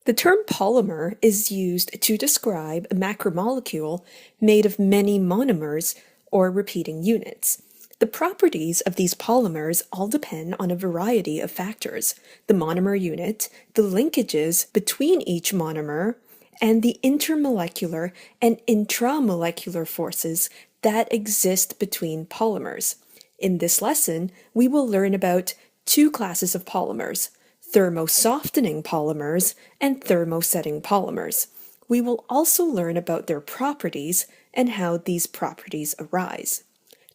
The term polymer is used to describe a macromolecule made of many monomers or repeating units. The properties of these polymers all depend on a variety of factors: the monomer unit, the linkages between each monomer, and the intermolecular and intramolecular forces that exist between polymers. In this lesson, we will learn about two classes of polymers: thermosoftening polymers and thermosetting polymers. We will also learn about their properties and how these properties arise.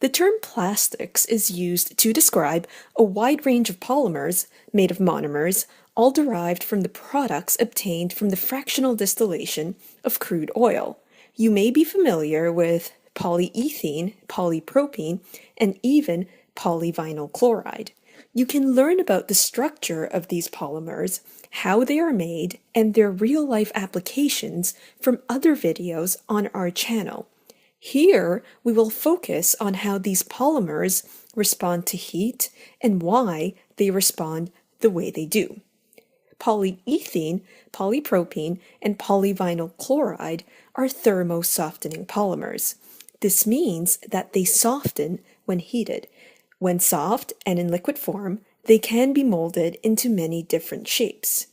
The term plastics is used to describe a wide range of polymers made of monomers, all derived from the products obtained from the fractional distillation of crude oil. You may be familiar with polyethylene, polypropylene, and even polyvinyl chloride. You can learn about the structure of these polymers, how they are made, and their real-life applications from other videos on our channel. Here, we will focus on how these polymers respond to heat and why they respond the way they do. Polyethylene, polypropylene, and polyvinyl chloride are thermosoftening polymers. This means that they soften when heated. When soft and in liquid form, they can be molded into many different shapes.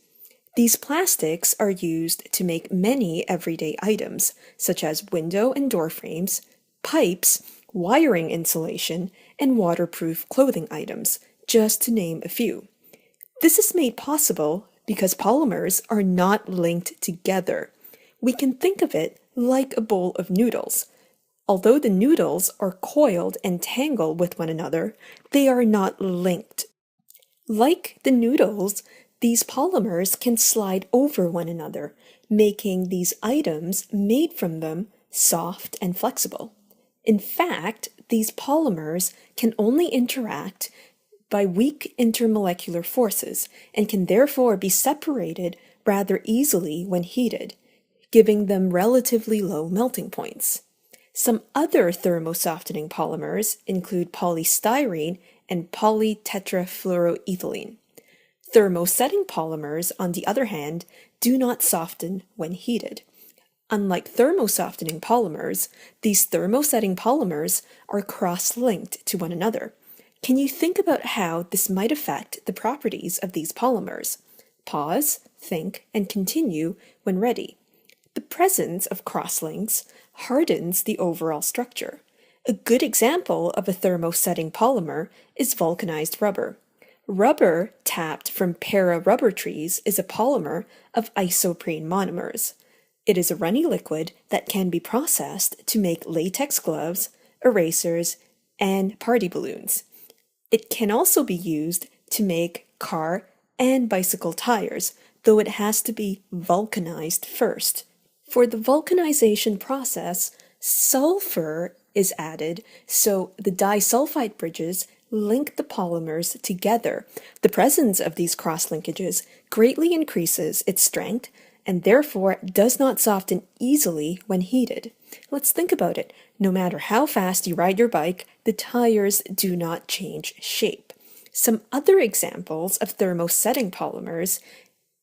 These plastics are used to make many everyday items, such as window and door frames, pipes, wiring insulation, and waterproof clothing items, just to name a few. This is made possible because polymers are not linked together. We can think of it like a bowl of noodles. Although the noodles are coiled and tangled with one another, they are not linked. Like the noodles, these polymers can slide over one another, making these items made from them soft and flexible. In fact, these polymers can only interact by weak intermolecular forces and can therefore be separated rather easily when heated, giving them relatively low melting points. Some other thermosoftening polymers include polystyrene and polytetrafluoroethylene. Thermosetting polymers, on the other hand, do not soften when heated. Unlike thermosoftening polymers, these thermosetting polymers are cross-linked to one another. Can you think about how this might affect the properties of these polymers? Pause, think, and continue when ready. The presence of cross-links hardens the overall structure. A good example of a thermosetting polymer is vulcanized rubber. Rubber tapped from para-rubber trees is a polymer of isoprene monomers. It is a runny liquid that can be processed to make latex gloves, erasers, and party balloons. It can also be used to make car and bicycle tires, though it has to be vulcanized first. For the vulcanization process, sulfur is added so the disulfide bridges link the polymers together. The presence of these cross-linkages greatly increases its strength and therefore does not soften easily when heated. Let's think about it. No matter how fast you ride your bike, the tires do not change shape. Some other examples of thermosetting polymers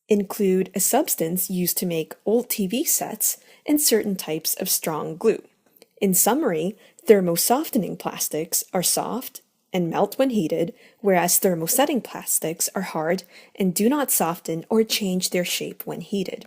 include a substance used to make old TV sets and certain types of strong glue. In summary, thermosoftening plastics are soft and melt when heated, whereas thermosetting plastics are hard and do not soften or change their shape when heated.